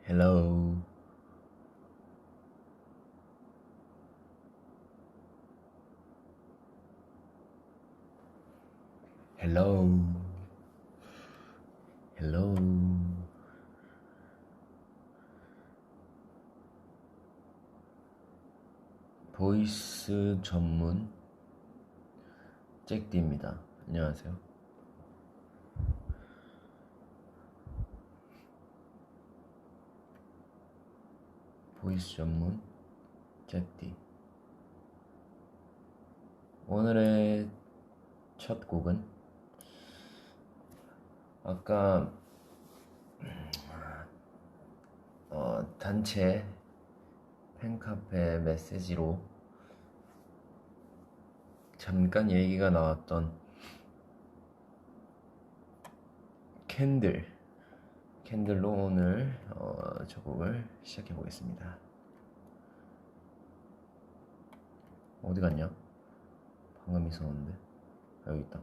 Hello. Hello. Hello. 보이스 전문 잭디입니다. 안녕하세요. 보이스 전문 잭디. 오늘의 첫 곡은 아까 단체 팬카페 메시지로 잠깐 얘기가 나왔던 캔들로 오늘 저 곡을 시작해 보겠습니다. 어디 갔냐? 방금 있었는데. 여기 있다.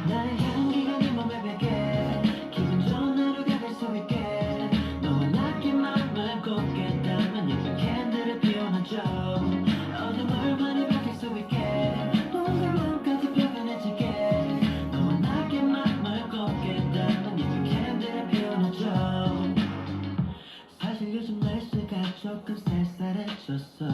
나의 향기가 네 몸에 배게 기분 좋은 하루가 될 수 있게 너와 나의 맘을 곱게 담은 예쁜 캔들을 피워놔줘 어둠을 많이 밝힐 수 있게 온갖 마음까지 표현해줄게 너와 나의 맘을 곱게 담은 예쁜 캔들을 피워놔줘 사실 요즘 날씨가 조금 쌀쌀해졌어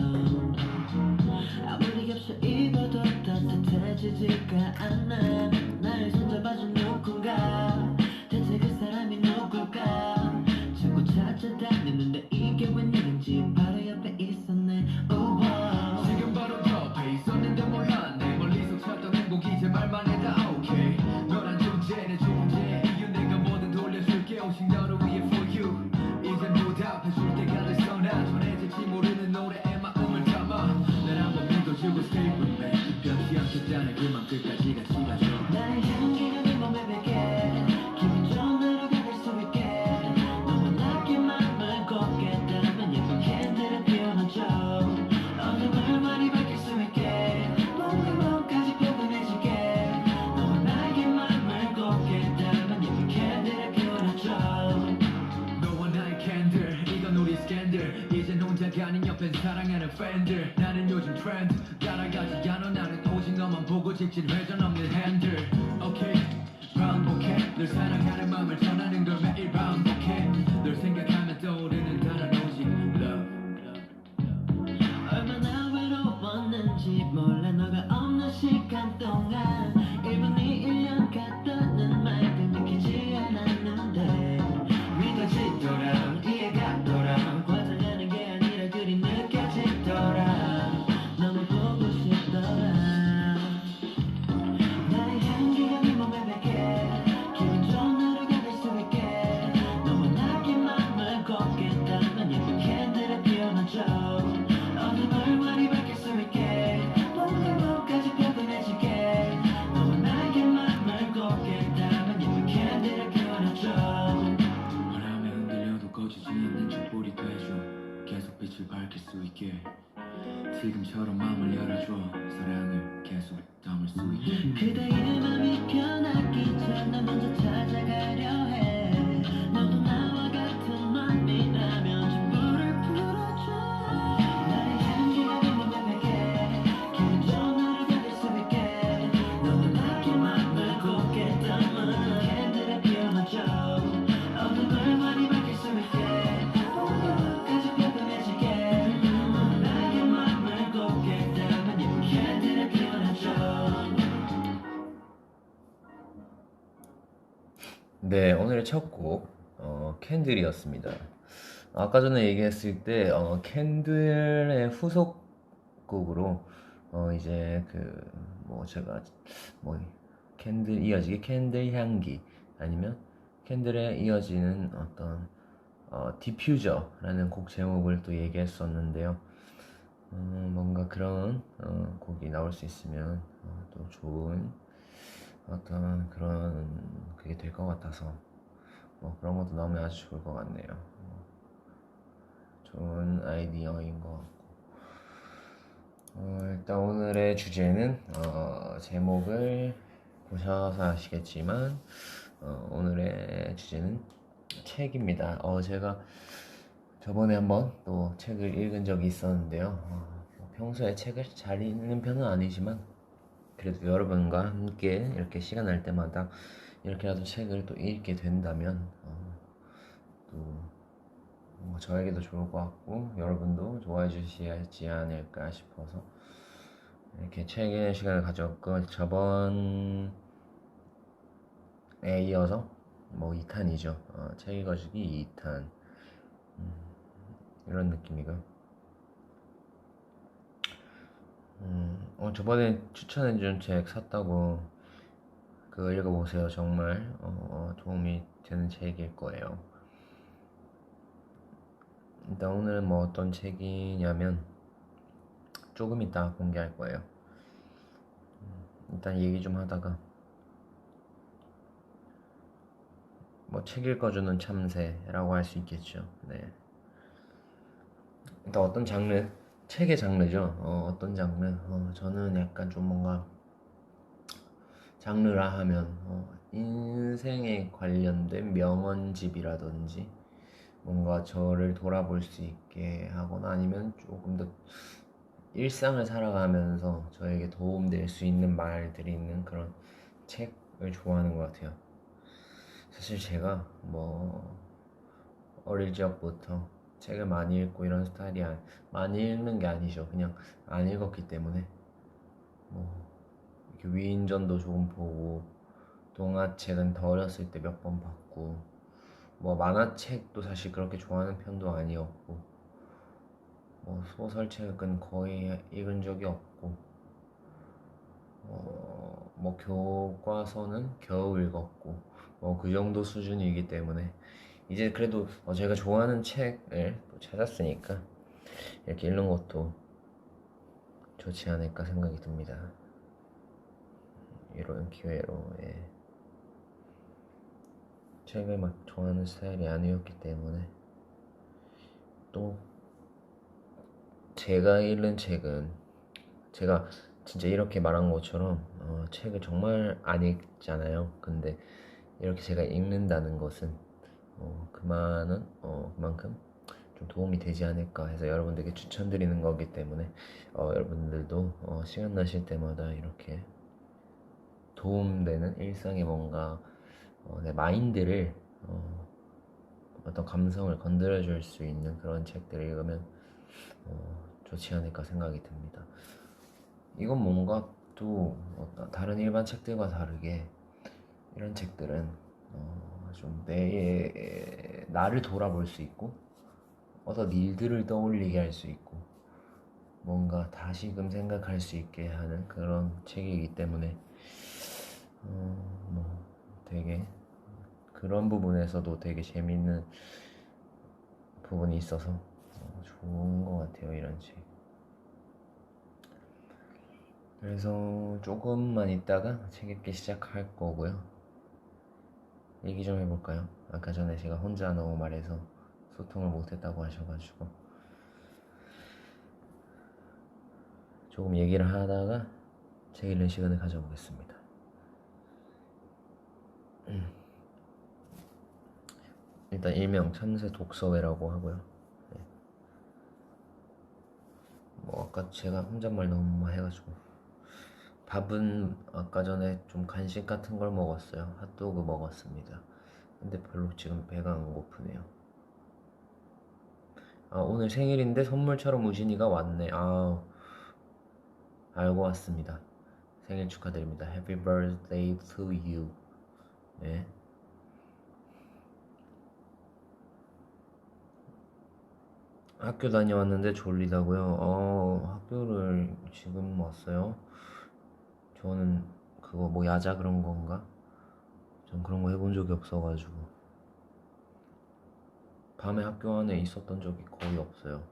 아무리 겹쳐 입어도 따뜻해지지가 않아 나를 손잡아준 누군가 대체 그 사람이 누굴까 자꾸 찾아다녔는데 이게 웬일인지 바로 옆에 있었네 oh, wow. 지금 바로 옆에 있었는데 몰라 내 멀리서 찾던 행복 이제 말만 해다 okay 너란 존재 내 존재 이유 내가 뭐든 돌려줄게 오직 너를 위해 for you 이젠 보답해줄 때가 됐어 나 전해질지 모르는 노래에 마음을 담아 날 한번 믿어주고 stay with me 변치 않겠다는 그 맘 끝까지 같이 가줘 나의 향기가 네 몸에 배게 기분 좋은 하루가 될 수 있게 너와 나의 맘을 곱게 담은 예쁜 캔들을 피워놔줘 어둠을 많이 밝힐 수 있게 온갖 마음까지 표현해줄게 너와 나의 맘을 곱게 담은 예쁜 캔들을 피워놔줘 너와 나의 캔들 이건 우리 스캔들 이젠 혼자가 아닌 옆엔 사랑하는 팬들 나는 요즘 트렌드 따라가지 않아 나는 오직 너만 보고 직진 회전 없는 핸들 okay brown bouquet 널 사랑하는 마음을 전하는 걸 매일 반복해 널 생각하면 떠오르는 단어 오직 love 얼마나 외로웠는지 몰라 너가 없는 시간 동안 1분이 1년 같다는 말도 느끼지 않았는데 믿어지더라 이해가더라 과장하는 게 아니라 그리 느껴지더라 너무 보고 싶더라 나의 향기가 네 몸에 배게 기분 좋은 하루가 될 수 있게 너와 나의 맘을 곱게 담은 예쁜 캔들을 피워놔줘 어둠을 많이 밝힐 수 있게 온갖 마음까지 표현해줄게 너와 나의 맘을 곱게 담은 예쁜 캔들을 피워놔줘 바람에 흔들려도 꺼지지 않는 촛불이 돼줘 계속 빛을 밝힐 수 있게 지금처럼 마음을 열어줘 사랑을 계속 담을 수 있게 그대의 맘이 변하기 전에 먼저 찾아가려 해 너도 나와 같은 맘이라면 전부를 풀어줘 나의 향기가 네 몸에 배게 기분 좋은 하루가 될 수 있게 너와 나의 맘을 곱게 담은 캔들을 피워놔줘 어둠을 많이 밝힐 수 있게 온갖 마음까지 표현해줄게 너와 나의 맘을 곱게 담은 예쁜 캔들을 피워놔줘 네, 오늘의 첫 곡 캔들이었습니다. 아까 전에 얘기했을 때 캔들의 후속곡으로 이제 제가 캔들 이어지게 캔들 향기 아니면 캔들에 이어지는 어떤 디퓨저라는 곡 제목을 또 얘기했었는데요. 뭔가 그런 곡이 나올 수 있으면 또 좋은 어떤 그런 그게 될 것 같아서 그런 것도 나오면 아주 좋을 것 같네요. 좋은 아이디어인 것 같고 일단 오늘의 주제는 제목을 보셔서 아시겠지만 오늘의 주제는 책입니다. 제가 저번에 한번 또 책을 읽은 적이 있었는데요. 평소에 책을 잘 읽는 편은 아니지만 그래도 여러분과 함께 이렇게 시간 날 때마다 이렇게라도 책을 또 읽게 된다면 저에게도 좋을 것 같고 여러분도 좋아해 주시지 않을까 싶어서 이렇게 책 읽는 시간을 가졌고, 저번에 이어서 2탄이죠. 책 읽어주기 2탄 이런 느낌이고요. 저번에 추천해준 책 샀다고 그거 읽어보세요. 정말 도움이 되는 책일 거예요. 일단 오늘은 어떤 책이냐면 조금 이따 공개할 거예요. 일단 얘기 좀 하다가 책 읽어주는 참새라고 할 수 있겠죠. 네. 일단 어떤 장르, 책의 장르죠. 어떤 장르. 저는 약간 좀 뭔가 장르라 하면 인생에 관련된 명언집이라든지 뭔가 저를 돌아볼 수 있게 하거나 아니면 조금 더 일상을 살아가면서 저에게 도움될 수 있는 말들이 있는 그런 책을 좋아하는 것 같아요. 사실 제가 어릴 적부터 책을 많이 읽고 이런 스타일이 많이 읽는 게 아니죠. 그냥 안 읽었기 때문에 이렇게 위인전도 조금 보고 동화책은 더 어렸을 때 몇 번 봤고 만화책도 사실 그렇게 좋아하는 편도 아니었고 소설책은 거의 읽은 적이 없고 교과서는 겨우 읽었고 그 정도 수준이기 때문에 이제 그래도 제가 좋아하는 책을 또 찾았으니까 이렇게 읽는 것도 좋지 않을까 생각이 듭니다. 이런 기회로 책을 막 좋아하는 스타일이 아니었기 때문에 또 제가 읽는 책은 제가 진짜 이렇게 말한 것처럼 책을 정말 안 읽잖아요. 근데 이렇게 제가 읽는다는 것은 그만큼 좀 도움이 되지 않을까 해서 여러분들께 추천드리는 거기 때문에 여러분들도 시간 나실 때마다 이렇게 도움되는 일상의 뭔가 내 마인드를 어떤 감성을 건드려줄 수 있는 그런 책들을 읽으면 좋지 않을까 생각이 듭니다. 이건 뭔가 또 다른 일반 책들과 다르게 이런 책들은 좀 나를 돌아볼 수 있고 어떤 일들을 떠올리게 할 수 있고 뭔가 다시금 생각할 수 있게 하는 그런 책이기 때문에 되게 그런 부분에서도 되게 재밌는 부분이 있어서 좋은 것 같아요, 이런 책. 그래서 조금만 있다가 책 읽기 시작할 거고요. 얘기 좀 해볼까요? 아까 전에 제가 혼자 너무 말해서 소통을 못했다고 하셔가지고 조금 얘기를 하다가 책 읽는 시간을 가져보겠습니다. 일단 일명 참새 독서회라고 하고요. 네. 아까 제가 혼잣말 너무 해가지고 밥은 아까 전에 좀 간식 같은 걸 먹었어요. 핫도그 먹었습니다. 근데 별로 지금 배가 안 고프네요. 오늘 생일인데 선물처럼 우진이가 왔네. 알고 왔습니다. 생일 축하드립니다. Happy birthday to you. 네. 학교 다녀왔는데 졸리다고요? 학교를 지금 왔어요? 저는 그거 야자 그런 건가? 전 그런 거 해본 적이 없어가지고 밤에 학교 안에 있었던 적이 거의 없어요.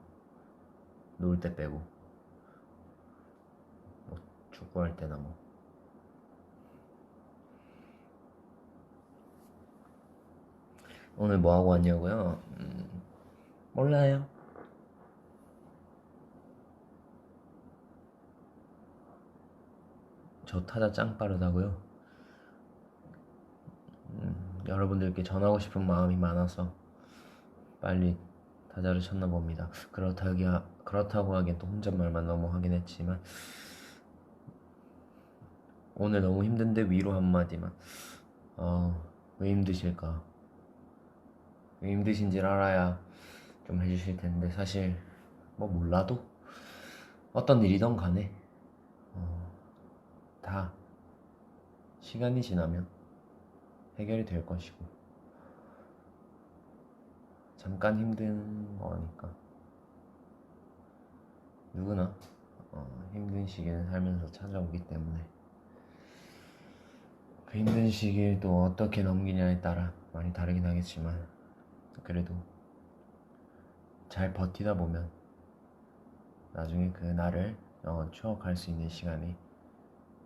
놀 때 빼고 축구할 때나 오늘 뭐하고 왔냐고요? 몰라요. 저 타자 짱 빠르다고요? 여러분들께 전하고 싶은 마음이 많아서 빨리 타자를 쳤나 봅니다. 그렇다고 하기엔 또 혼잣말만 너무 하긴 했지만 오늘 너무 힘든데 위로 한마디만. 왜 힘드실까? 왜 힘드신지를 알아야 좀 해주실 텐데 사실 뭐 몰라도 어떤 일이든 간에 다 시간이 지나면 해결이 될 것이고 잠깐 힘든 거니까 누구나 힘든 시기는 살면서 찾아오기 때문에 그 힘든 시기를 또 어떻게 넘기냐에 따라 많이 다르긴 하겠지만 그래도 잘 버티다 보면 나중에 그 날을 추억할 수 있는 시간이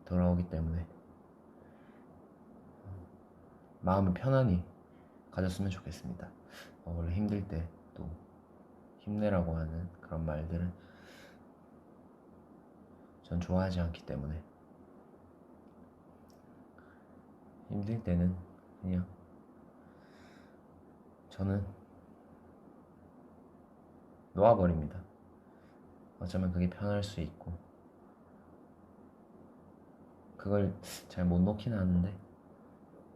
돌아오기 때문에 마음을 편안히 가졌으면 좋겠습니다. 원래 힘들 때 또 힘내라고 하는 그런 말들은 전 좋아하지 않기 때문에 힘들 때는 그냥 저는 놓아버립니다. 어쩌면 그게 편할 수 있고 그걸 잘 못 놓긴 하는데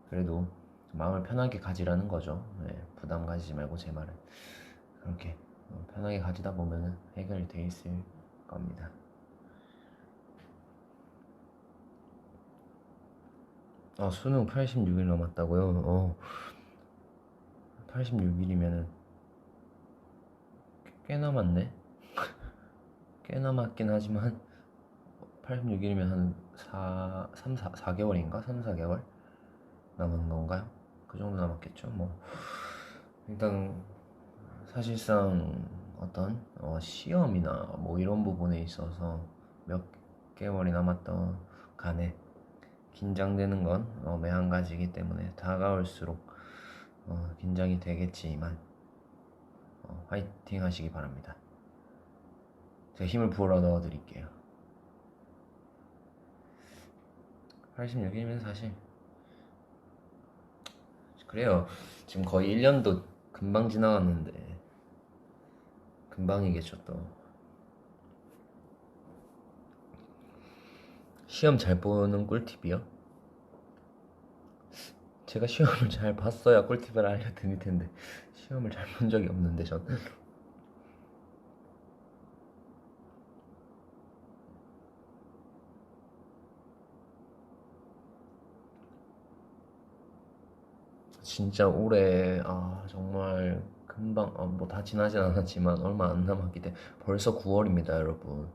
그래도 마음을 편하게 가지라는 거죠. 네, 부담 가지지 말고 제 말은 그렇게 편하게 가지다 보면은 해결이 돼 있을 겁니다. 수능 86일 남았다고요? 86일이면은 꽤 남았네. 꽤 남았긴 하지만 86일이면 한 4개월인가? 3, 4개월 남은 건가요? 그 정도 남았겠죠. 뭐 일단 사실상 어떤 시험이나 뭐 이런 부분에 있어서 몇 개월이 남았던 간에 긴장되는 건 매한가지이기 때문에 다가올수록 긴장이 되겠지만 화이팅 하시기 바랍니다. 제가 힘을 불어 넣어 드릴게요. 86일이면 사실 그래요. 지금 거의 1년도 금방 지나갔는데 금방이겠죠 또. 시험 잘 보는 꿀팁이요? 제가 시험을 잘 봤어야 꿀팁을 알려드릴 텐데 시험을 잘 본 적이 없는데 전. 진짜 올해 정말 금방 뭐 다 지나진 않았지만 얼마 안 남았기 때문에 벌써 9월입니다 여러분.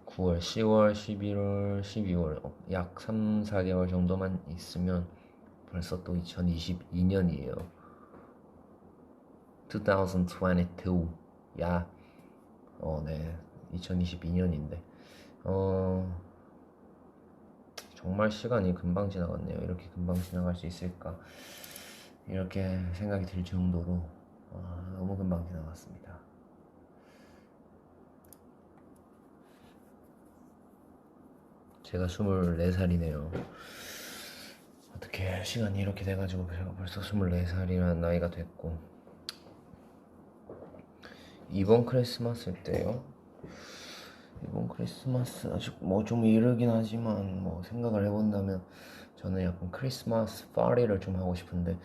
9월, 10월, 11월, 12월 약 3, 4개월 정도만 있으면 벌써 또 2022년이에요. 2022. 야, 네, 2022년인데 정말 시간이 금방 지나갔네요. 이렇게 금방 지나갈 수 있을까 이렇게 생각이 들 정도로 너무 금방 지나갔습니다. 제가 24살이네요. 어떻게 시간이 이렇게 돼가지고 제가 벌써 24살이라는 나이가 됐고 이번 크리스마스 때요? 이번 크리스마스 아직 뭐 좀 이르긴 하지만 뭐 생각을 해본다면 저는 약간 크리스마스 파리를 좀 하고 싶은데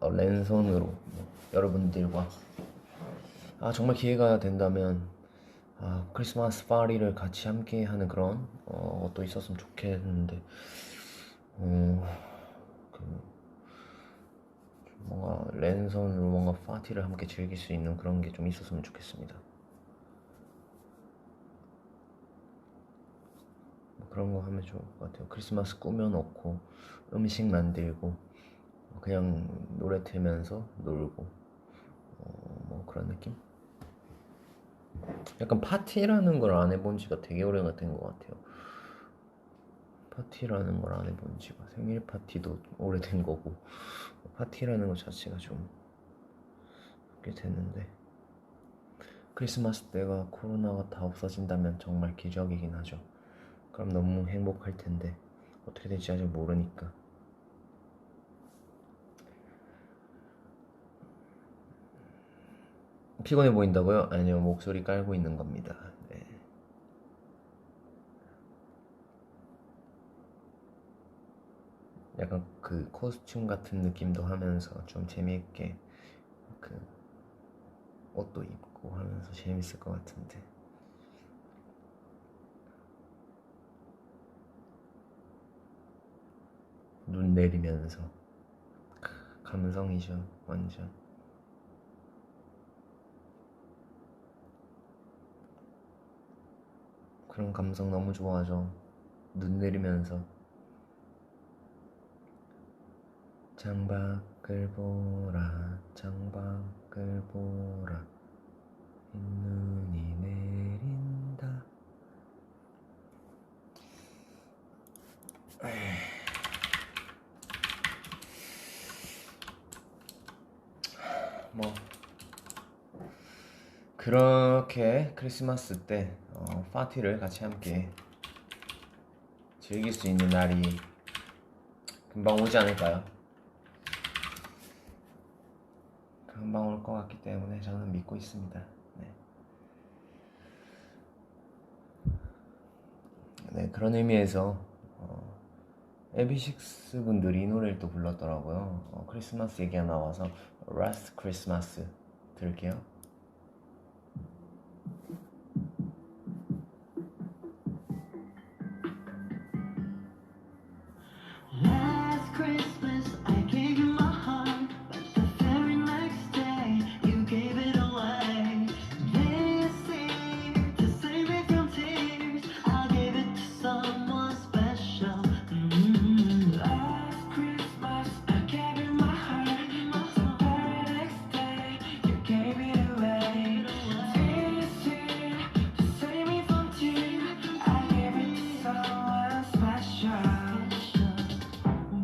랜선으로 여러분들과 정말 기회가 된다면 크리스마스 파리를 같이 함께 하는 그런 것도 있었으면 좋겠는데 뭔가 랜선으로 뭔가 파티를 함께 즐길 수 있는 그런 게 좀 있었으면 좋겠습니다. 뭐 그런 거 하면 좋을 것 같아요. 크리스마스 꾸며놓고 음식 만들고 그냥 노래 틀면서 놀고 뭐 그런 느낌? 약간 파티라는 걸 안 해본 지가 되게 오래가 된 것 같아요. 파티라는 걸 안 해본 지가 생일 파티도 오래된 거고 파티라는 것 자체가 좀 꽤 됐는데 크리스마스 때가 코로나가 다 없어진다면 정말 기적이긴 하죠. 그럼 너무 행복할 텐데 어떻게 될지 아직 모르니까. 피곤해 보인다고요? 아니요, 목소리 깔고 있는 겁니다. 네. 약간 그 코스튬 같은 느낌도 하면서 좀 재미있게 그 옷도 입고 하면서 재밌을 것 같은데. 눈 내리면서 감성이죠, 완전. 그런 감성 너무 좋아하죠. 눈 내리면서 창밖을 보라, 창밖을 보라, 흰눈이 내린다. 뭐 그렇게 크리스마스 때 파티를 같이 함께 즐길 수 있는 날이 금방 오지 않을까요? 금방 올 것 같기 때문에 저는 믿고 있습니다. 네. 네, 그런 의미에서 AB6 분들이 이 노래를 또 불렀더라고요. 크리스마스 얘기가 나와서 Last Christmas 들을게요. Last Christmas I gave you my heart, but the very next day you gave it away. This year, to save me from tears, I'll give it to someone special. Last Christmas I gave you my heart, but the very next day you gave it away. This year, to save me from tears, I'll give it to someone special.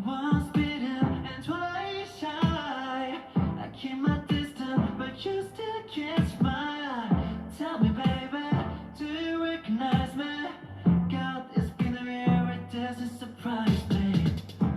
Once bitter and twice shy, I keep my distance, but you still catch my eye. Tell me, baby, do you recognize me? God, it's been a year, it doesn't surprise me.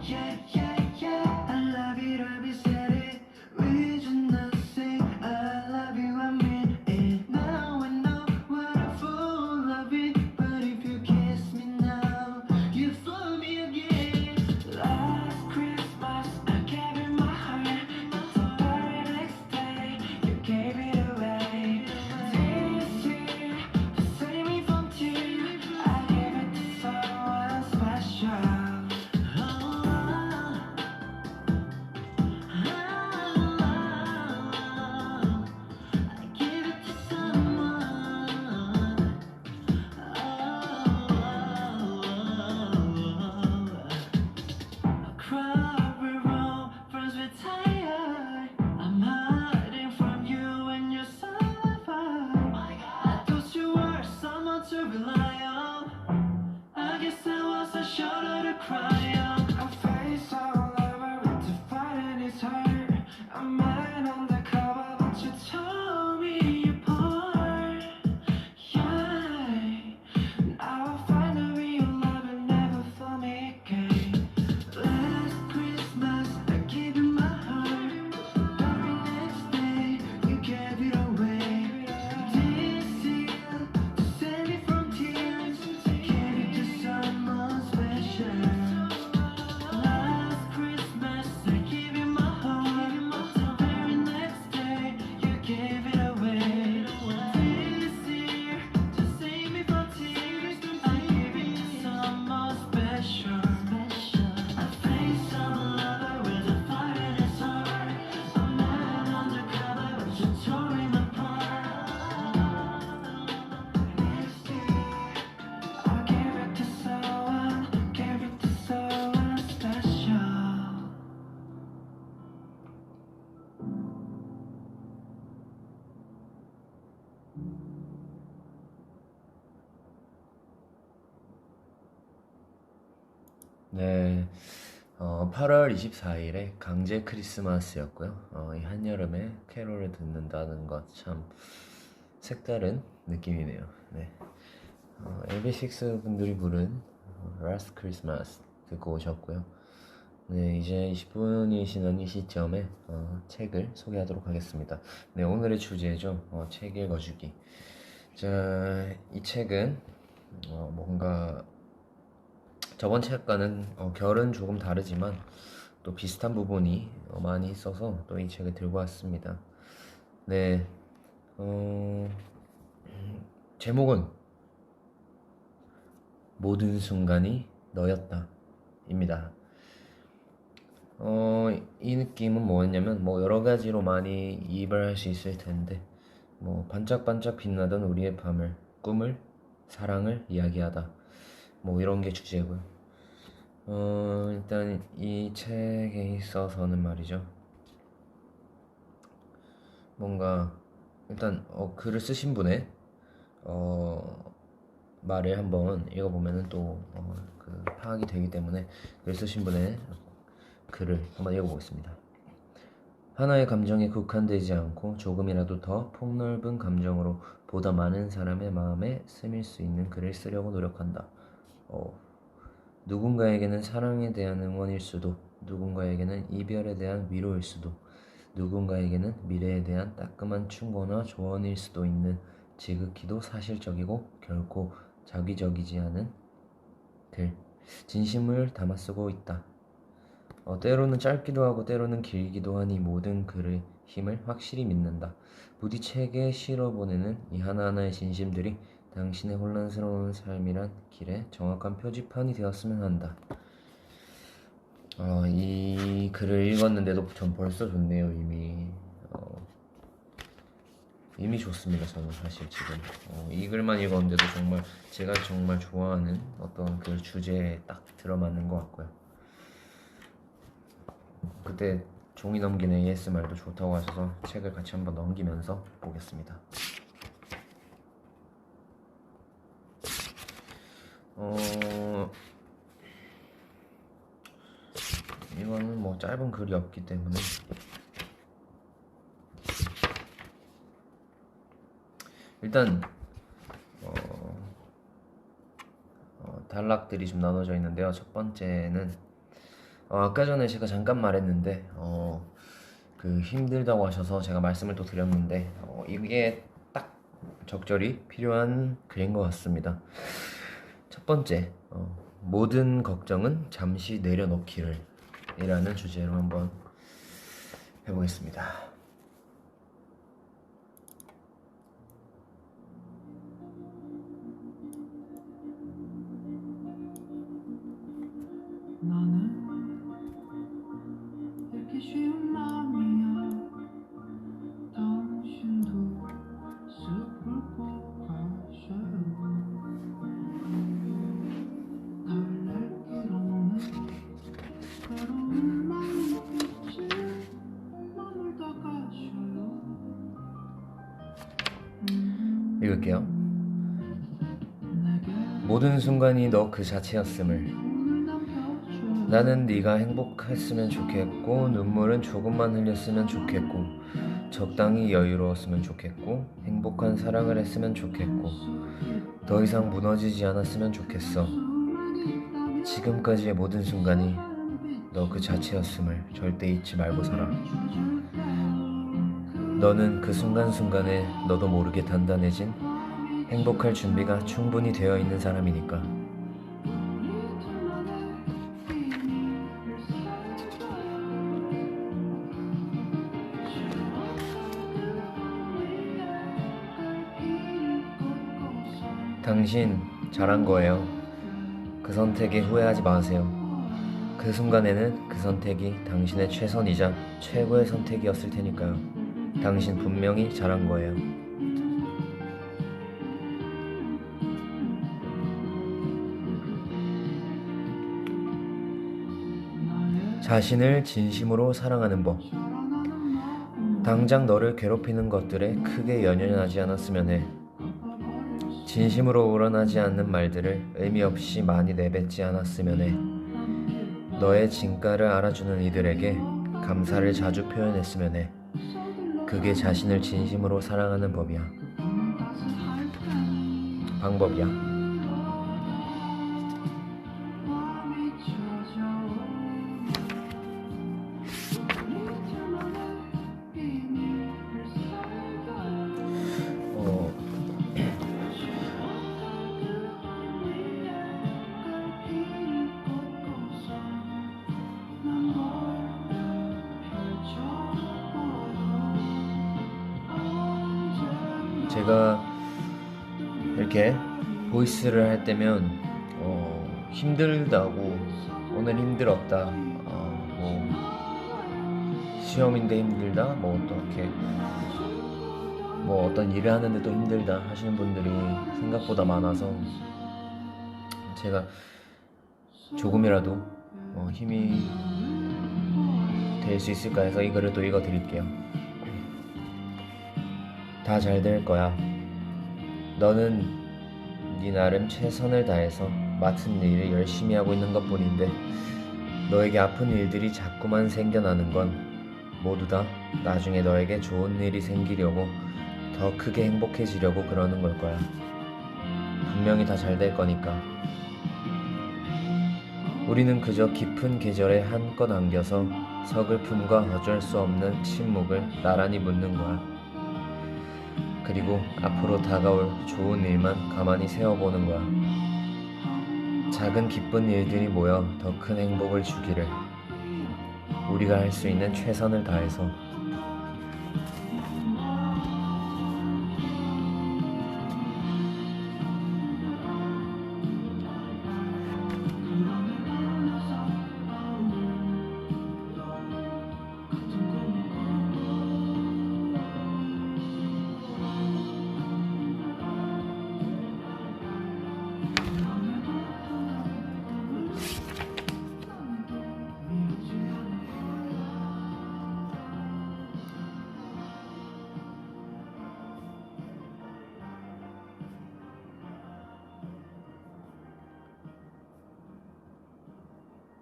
Yeah, yeah, yeah, I love you said it. We just nothing. I love you, I mean it. Now I know what a fool of it, but if you kiss me now, you fool me again. Last Christmas, I gave you my heart, but the very next day, you gave it away. This year, to save me from tears, I gave it to someone special. I give it to someone. Crowd we roam, friends we're tired. I'm hiding from you and you're so far. I thought you were someone to rely on. I guess I was a shoulder to cry on. I face all over with the fight and it's hurt. I'm mad undercover, but you tore me apart. Yeah, now I find a real love and never for me again. Last Christmas, I gave you my heart. The very next day, you gave it away. This year, to save me from tears, gave it to someone special. Last Christmas, I gave you my heart. The very next day, you gave it away. This year, to save me from tears, I gave it to someone special. I face of a lover with a fire in his heart. A man undercover, but you tore him apart. Next year, I gave it to someone special. 네, 8월 24일에 강제 크리스마스였고요. 이 한여름에 캐롤을 듣는다는 것 참 색다른 느낌이네요. 네, AB6 분들이 부른 Last Christmas 듣고 오셨고요. 네, 이제 20분이 지난 이 시점에 책을 소개하도록 하겠습니다. 네, 오늘의 주제죠. 책 읽어주기. 자, 이 책은 뭔가 저번 책과는 결은 조금 다르지만 또 비슷한 부분이 많이 있어서 또 이 책을 들고 왔습니다. 네, 제목은 모든 순간이 너였다 입니다. 이 느낌은 뭐였냐면 여러 가지로 많이 이입을 할 수 있을 텐데 반짝반짝 빛나던 우리의 밤을, 꿈을, 사랑을 이야기하다 이런 게 주제고요. 일단 이 책에 있어서는 말이죠, 뭔가 일단 글을 쓰신 분의 말을 한번 읽어보면은 또 파악이 되기 때문에 글 쓰신 분의 글을 한번 읽어보겠습니다. 하나의 감정에 국한되지 않고 조금이라도 더 폭넓은 감정으로 보다 많은 사람의 마음에 스밀 수 있는 글을 쓰려고 노력한다. 누군가에게는 사랑에 대한 응원일 수도, 누군가에게는 이별에 대한 위로일 수도, 누군가에게는 미래에 대한 따끔한 충고나 조언일 수도 있는 지극히도 사실적이고 결코 자기적이지 않은 글, 진심을 담아 쓰고 있다. 때로는 짧기도 하고 때로는 길기도 하니 모든 글의 힘을 확실히 믿는다. 부디 책에 실어보내는 이 하나하나의 진심들이 당신의 혼란스러운 삶이란 길에 정확한 표지판이 되었으면 한다. 이 글을 읽었는데도 전 벌써 좋네요. 이미 좋습니다. 저는 사실 지금 이 글만 읽었는데도 정말 제가 정말 좋아하는 어떤 그 주제에 딱 들어맞는 것 같고요. 그때 종이 넘긴 ASMR도 좋다고 하셔서 책을 같이 한번 넘기면서 보겠습니다. 이거는 짧은 글이 없기 때문에 일단 단락들이 좀 나눠져 있는데요. 첫 번째는 아까 전에 제가 잠깐 말했는데 힘들다고 하셔서 제가 말씀을 또 드렸는데 이게 딱 적절히 필요한 글인 것 같습니다. 첫 번째, 모든 걱정은 잠시 내려놓기를 이라는 주제로 한번 해보겠습니다. 너는 이렇게 쉬운 마음이야. 당신도 숲을 꼭 가셔요. 달랠 길 없는 외로운 마음빛이 머물다 가셔요. 읽을게요. 모든 순간이 너 그 자체였음을. 나는 네가 행복했으면 좋겠고 눈물은 조금만 흘렸으면 좋겠고 적당히 여유로웠으면 좋겠고 행복한 사랑을 했으면 좋겠고 더 이상 무너지지 않았으면 좋겠어. 지금까지의 모든 순간이 너 그 자체였음을 절대 잊지 말고 살아. 너는 그 순간순간에 너도 모르게 단단해진 행복할 준비가 충분히 되어 있는 사람이니까. 당신 잘한 거예요. 그 선택에 후회하지 마세요. 그 순간에는 그 선택이 당신의 최선이자 최고의 선택이었을 테니까요. 당신 분명히 잘한 거예요. 자신을 진심으로 사랑하는 법. 당장 너를 괴롭히는 것들에 크게 연연하지 않았으면 해. 진심으로 우러나지 않는 말들을 의미 없이 많이 내뱉지 않았으면 해. 너의 진가를 알아주는 이들에게 감사를 자주 표현했으면 해. 그게 자신을 진심으로 사랑하는 법이야. 방법이야. 제가 이렇게 보이스를 할 때면 힘들다고 오늘 힘들었다, 뭐 시험인데 힘들다, 뭐 어떻게 뭐 어떤 일을 하는데도 힘들다 하시는 분들이 생각보다 많아서 제가 조금이라도 힘이 될 수 있을까 해서 이 글을 또 읽어 드릴게요. 다 잘 될 거야. 너는 네 나름 최선을 다해서 맡은 일을 열심히 하고 있는 것 뿐인데 너에게 아픈 일들이 자꾸만 생겨나는 건 모두 다 나중에 너에게 좋은 일이 생기려고 더 크게 행복해지려고 그러는 걸 거야. 분명히 다 잘 될 거니까. 우리는 그저 깊은 계절에 한껏 안겨서 서글픔과 어쩔 수 없는 침묵을 나란히 묻는 거야. 그리고 앞으로 다가올 좋은 일만 가만히 세워보는 거야. 작은 기쁜 일들이 모여 더 큰 행복을 주기를. 우리가 할 수 있는 최선을 다해서.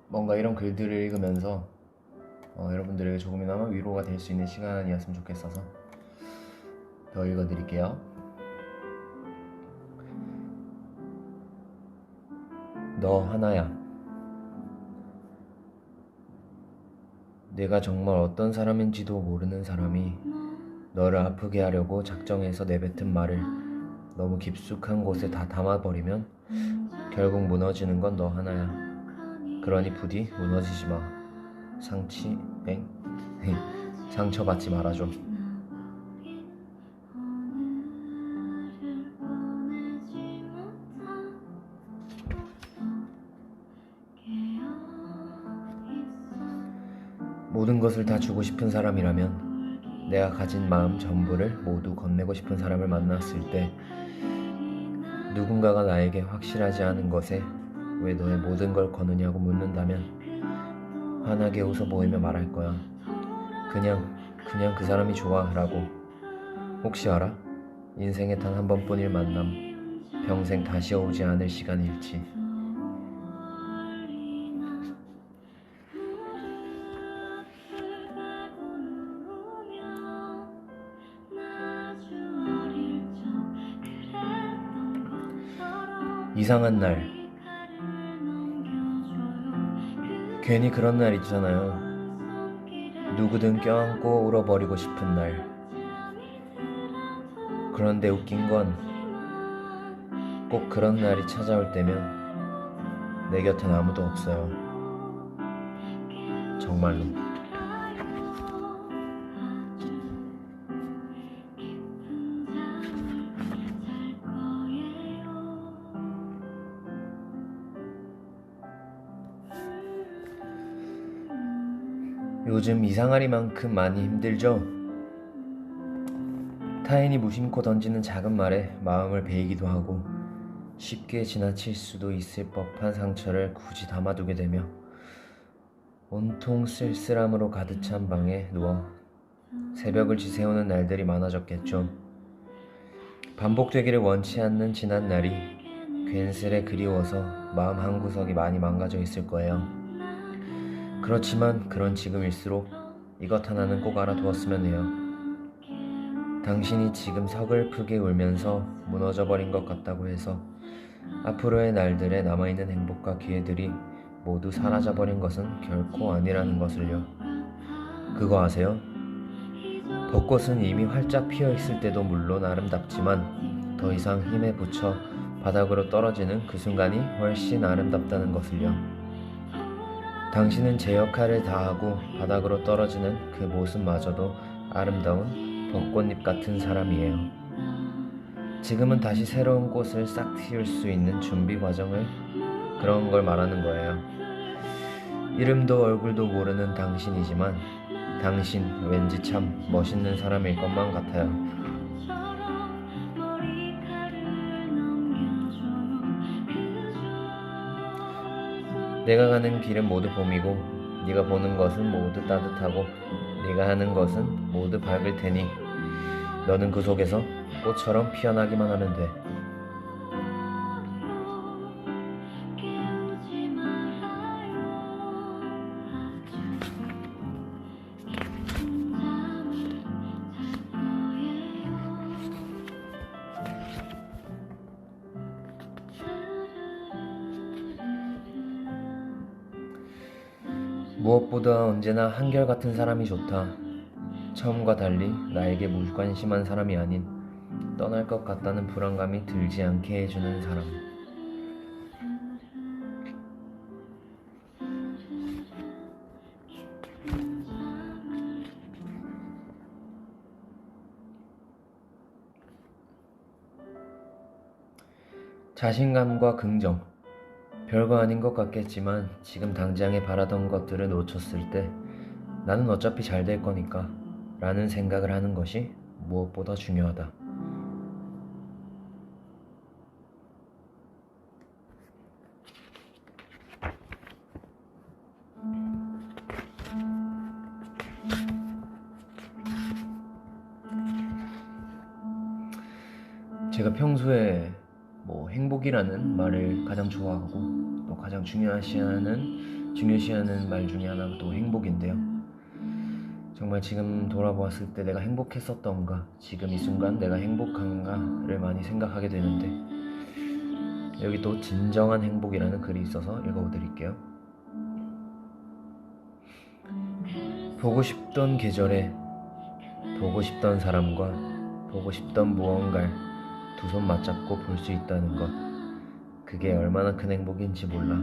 뭔가 이런 글들을 읽으면서 여러분들에게 조금이나마 위로가 될 수 있는 시간이었으면 좋겠어서 더 읽어드릴게요. 너 하나야. 내가 정말 어떤 사람인지도 모르는 사람이 너를 아프게 하려고 작정해서 내뱉은 말을 너무 깊숙한 곳에 다 담아버리면 결국 무너지는 건 너 하나야. 그러니 부디 무너지지 마. 상처받지 말아줘. 모든 것을 다 주고 싶은 사람이라면 내가 가진 마음 전부를 모두 건네고 싶은 사람을 만났을 때 누군가가 나에게 확실하지 않은 것에 왜 너의 모든 걸 거느냐고 묻는다면 환하게 웃어 보이며 말할 거야. 그냥 그 사람이 좋아 라고. 혹시 알아? 인생에 단 한 번뿐일 만남, 평생 다시 오지 않을 시간일지. 이상한 날. 괜히 그런 날 있잖아요. 누구든 껴안고 울어버리고 싶은 날. 그런데 웃긴 건 꼭 그런 날이 찾아올 때면 내 곁엔 아무도 없어요. 정말로. 요즘 이상하리만큼 많이 힘들죠? 타인이 무심코 던지는 작은 말에 마음을 베이기도 하고 쉽게 지나칠 수도 있을 법한 상처를 굳이 담아두게 되며 온통 쓸쓸함으로 가득 찬 방에 누워 새벽을 지새우는 날들이 많아졌겠죠. 반복되기를 원치 않는 지난 날이 괜스레 그리워서 마음 한구석이 많이 망가져 있을 거예요. 그렇지만 그런 지금일수록 이것 하나는 꼭 알아두었으면 해요. 당신이 지금 서글프게 울면서 무너져버린 것 같다고 해서 앞으로의 날들에 남아있는 행복과 기회들이 모두 사라져버린 것은 결코 아니라는 것을요. 그거 아세요? 벚꽃은 이미 활짝 피어있을 때도 물론 아름답지만 더 이상 힘에 부쳐 바닥으로 떨어지는 그 순간이 훨씬 아름답다는 것을요. 당신은 제 역할을 다하고 바닥으로 떨어지는 그 모습마저도 아름다운 벚꽃잎 같은 사람이에요. 지금은 다시 새로운 꽃을 싹 틔울 수 있는 준비 과정을 그런 걸 말하는 거예요. 이름도 얼굴도 모르는 당신이지만 당신 왠지 참 멋있는 사람일 것만 같아요. 내가 가는 길은 모두 봄이고 네가 보는 것은 모두 따뜻하고 네가 하는 것은 모두 밝을 테니 너는 그 속에서 꽃처럼 피어나기만 하면 돼. 무엇보다 언제나 한결같은 사람이 좋다. 처음과 달리 나에게 무관심한 사람이 아닌 떠날 것 같다는 불안감이 들지 않게 해주는 사람. 자신감과 긍정. 별거 아닌 것 같겠지만 지금 당장에 바라던 것들을 놓쳤을 때 나는 어차피 잘 될 거니까 라는 생각을 하는 것이 무엇보다 중요하다. 제가 평소에 행복이라는 말을 가장 좋아하고 또 가장 중요시하는 말 중에 하나가 또 행복인데요. 정말 지금 돌아보았을 때 내가 행복했었던가, 지금 이 순간 내가 행복한가를 많이 생각하게 되는데, 여기 또 진정한 행복이라는 글이 있어서 읽어드릴게요. 보고 싶던 계절에 보고 싶던 사람과 보고 싶던 무언가를 두 손 맞잡고 볼 수 있다는 것, 그게 얼마나 큰 행복인지 몰라.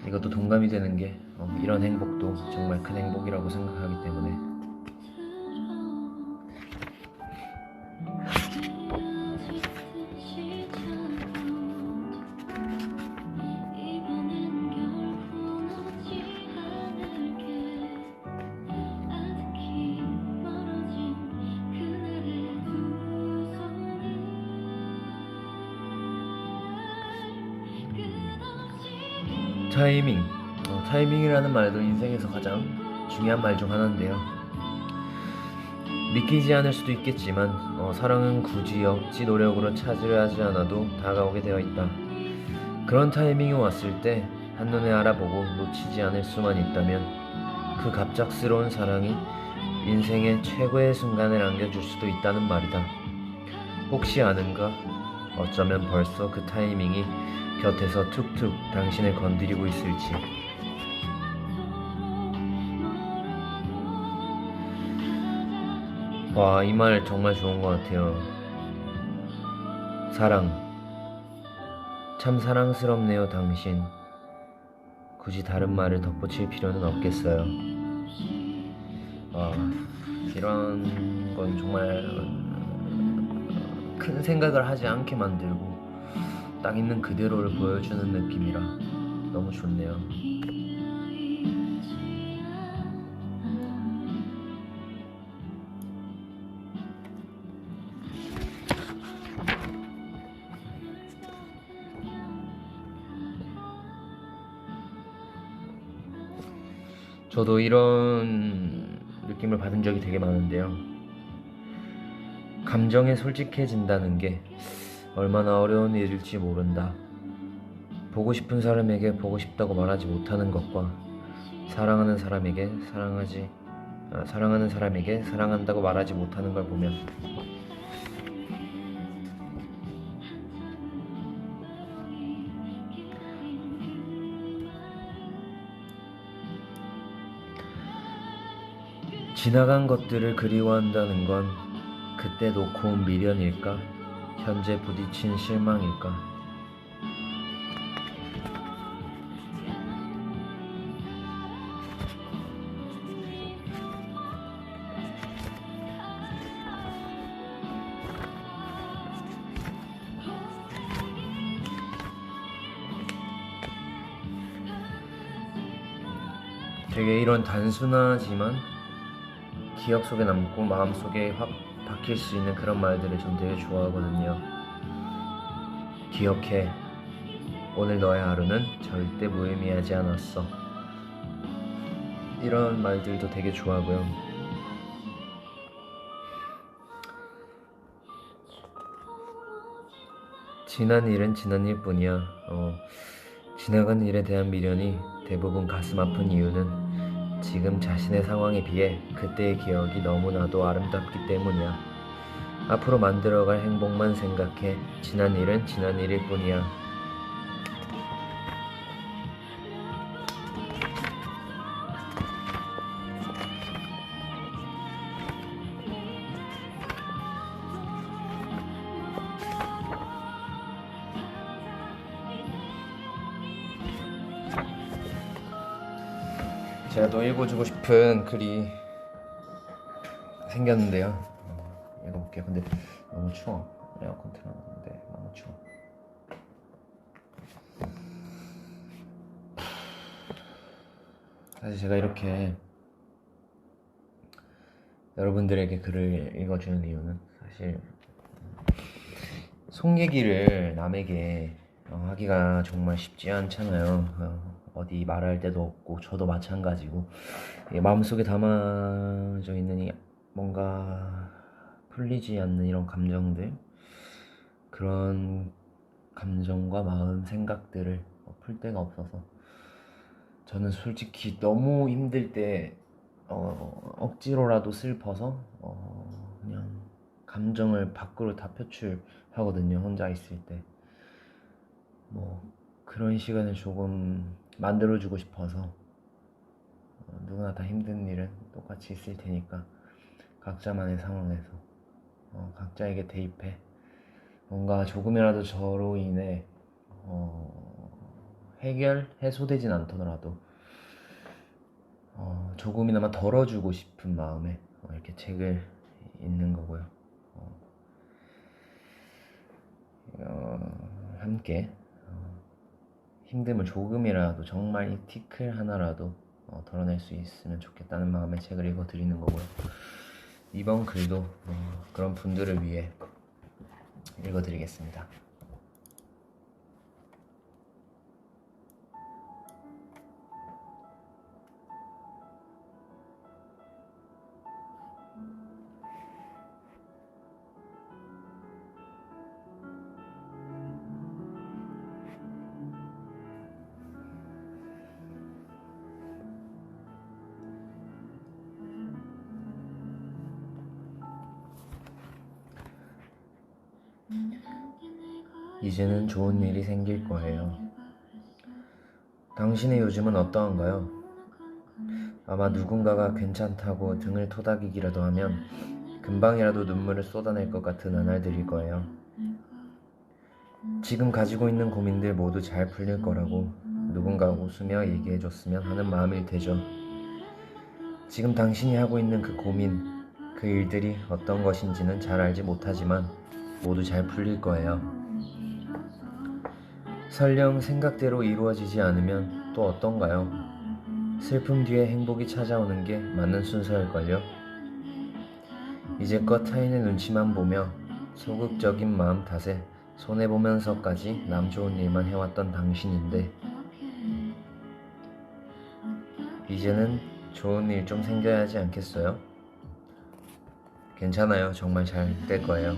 이것도 동감이 되는 게 이런 행복도 정말 큰 행복이라고 생각하기 때문에 타이밍이라는 말도 인생에서 가장 중요한 말 중 하나인데요. 믿기지 않을 수도 있겠지만 사랑은 굳이 억지 노력으로 찾으려 하지 않아도 다가오게 되어 있다. 그런 타이밍이 왔을 때 한눈에 알아보고 놓치지 않을 수만 있다면 그 갑작스러운 사랑이 인생의 최고의 순간을 안겨줄 수도 있다는 말이다. 혹시 아는가? 어쩌면 벌써 그 타이밍이 곁에서 툭툭 당신을 건드리고 있을지. 와, 이 말 정말 좋은 것 같아요. 사랑. 참 사랑스럽네요, 당신. 굳이 다른 말을 덧붙일 필요는 없겠어요. 이런 건 정말 큰 생각을 하지 않게 만들고 딱 있는 그대로를 보여주는 느낌이라 너무 좋네요. 저도 이런 느낌을 받은 적이 되게 많은데요. 감정에 솔직해진다는 게 얼마나 어려운 일일지 모른다. 보고 싶은 사람에게 보고 싶다고 말하지 못하는 것과 사랑하는 사람에게 사랑한다고 말하지 못하는 걸 보면 지나간 것들을 그리워한다는 건 그때 놓고 온 미련일까? 현재 부딪힌 실망일까? 되게 이런 단순하지만 기억 속에 남고 마음 속에 확 박힐 수 있는 그런 말들을 좀 되게 좋아하거든요. 기억해. 오늘 너의 하루는 절대 무의미하지 않았어. 이런 말들도 되게 좋아하고요. 지난 일은 지난 일뿐이야. 지나간 일에 대한 미련이 대부분 가슴 아픈 이유는 지금 자신의 상황에 비해 그때의 기억이 너무나도 아름답기 때문이야. 앞으로 만들어갈 행복만 생각해. 지난 일은 지난 일일 뿐이야. 제가 또 읽어주고 싶은 글이 생겼는데요. 읽어볼게요. 근데 너무 추워. 에어컨 틀어놨는데 너무 추워. 사실 제가 이렇게 여러분들에게 글을 읽어주는 이유는 사실 속 얘기를 남에게 하기가 정말 쉽지 않잖아요. 어디 말할 데도 없고 저도 마찬가지고 마음속에 담아져 있는 이 뭔가 풀리지 않는 이런 감정들, 그런 감정과 마음, 생각들을 풀 데가 없어서 저는 솔직히 너무 힘들 때 억지로라도 슬퍼서 그냥 감정을 밖으로 다 표출하거든요. 혼자 있을 때. 뭐 그런 시간을 조금 만들어주고 싶어서 누구나 다 힘든 일은 똑같이 있을 테니까 각자만의 상황에서 각자에게 대입해 뭔가 조금이라도 저로 인해 해소되진 않더라도 조금이나마 덜어주고 싶은 마음에 이렇게 책을 읽는 거고요. 함께 힘듦을 조금이라도, 정말 이 티끌 하나라도 덜어낼 수 있으면 좋겠다는 마음에 책을 읽어드리는 거고요. 이번 글도 그런 분들을 위해 읽어드리겠습니다. 이제는 좋은 일이 생길 거예요. 당신의 요즘은 어떠한가요? 아마 누군가가 괜찮다고 등을 토닥이기라도 하면 금방이라도 눈물을 쏟아낼 것 같은 나날들일 거예요. 지금 가지고 있는 고민들 모두 잘 풀릴 거라고 누군가 웃으며 얘기해줬으면 하는 마음일 테죠. 지금 당신이 하고 있는 그 고민, 그 일들이 어떤 것인지는 잘 알지 못하지만 모두 잘 풀릴 거예요. 설령 생각대로 이루어지지 않으면 또 어떤가요? 슬픔 뒤에 행복이 찾아오는 게 맞는 순서일걸요? 이제껏 타인의 눈치만 보며 소극적인 마음 탓에 손해보면서까지 남 좋은 일만 해왔던 당신인데 이제는 좋은 일 좀 생겨야 하지 않겠어요? 괜찮아요. 정말 잘 될 거예요.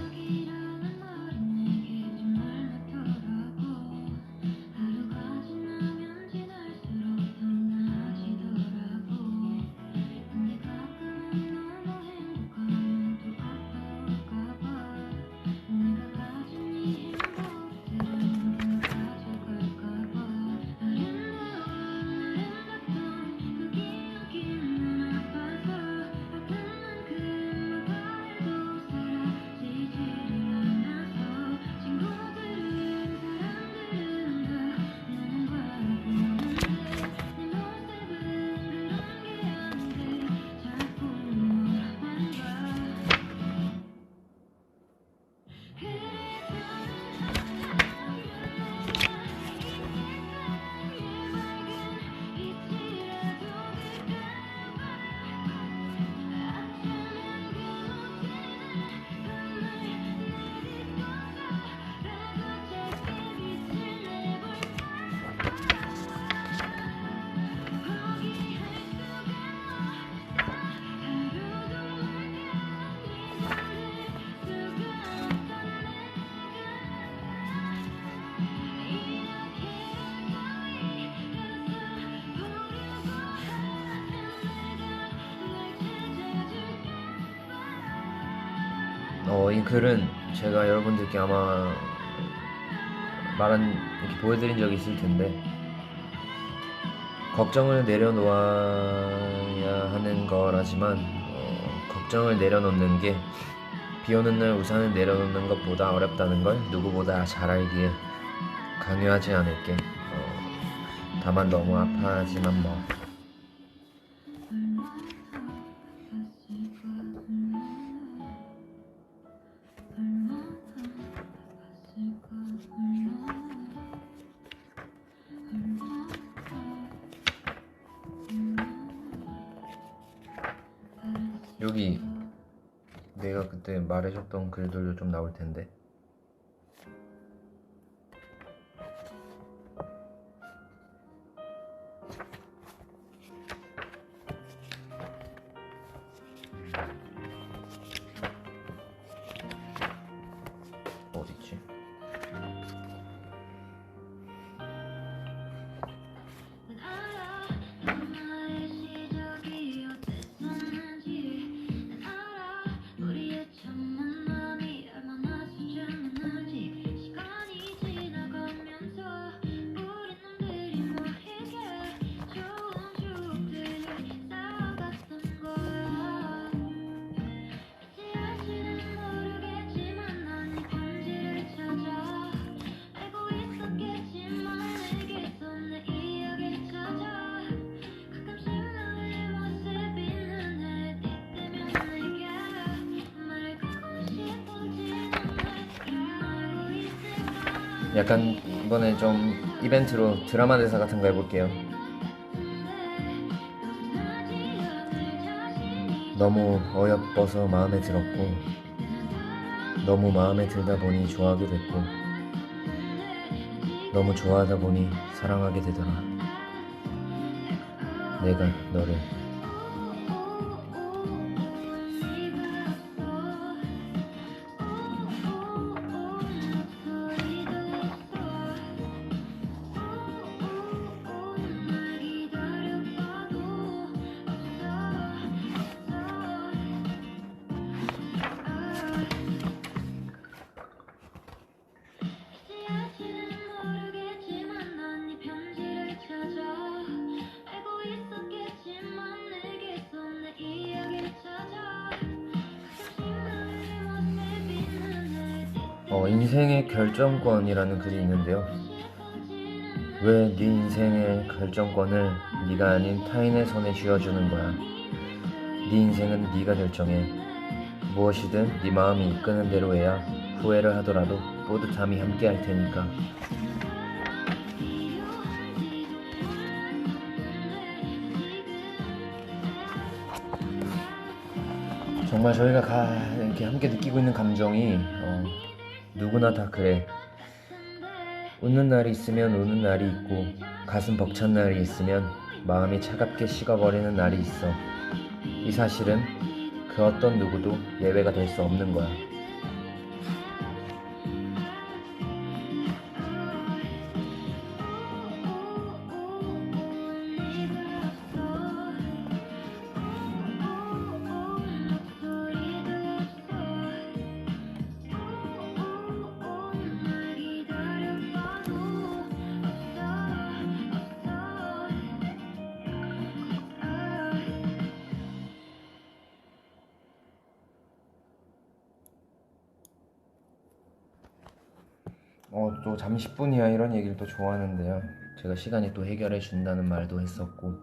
이 글은 제가 여러분들께 아마 이렇게 보여드린 적이 있을 텐데, 걱정을 내려놓아야 하는 거라지만, 걱정을 내려놓는 게 비 오는 날 우산을 내려놓는 것보다 어렵다는 걸 누구보다 잘 알기에 강요하지 않을게. 다만 너무 아파하지만 뭐. 여기 내가 그때 말해줬던 글들도 좀 나올 텐데. 어딨지? 약간 이번에 좀 이벤트로 드라마 대사 같은 거 해볼게요. 너무 어여뻐서 마음에 들었고, 너무 마음에 들다 보니 좋아하게 됐고, 너무 좋아하다 보니 사랑하게 되더라. 내가 너를. 인생의 결정권이라는 글이 있는데요. 왜 네 인생의 결정권을 네가 아닌 타인의 손에 쥐어주는 거야? 네 인생은 네가 결정해. 무엇이든 네 마음이 이끄는 대로 해야 후회를 하더라도 뿌듯함이 함께 할 테니까. 정말 저희가 이렇게 함께 느끼고 있는 감정이 누구나 다 그래. 웃는 날이 있으면 우는 날이 있고, 가슴 벅찬 날이 있으면 마음이 차갑게 식어버리는 날이 있어. 이 사실은 그 어떤 누구도 예외가 될 수 없는 거야. 또 잠시 10분이야 이런 얘기를 또 좋아하는데요. 제가 시간이 또 해결해 준다는 말도 했었고,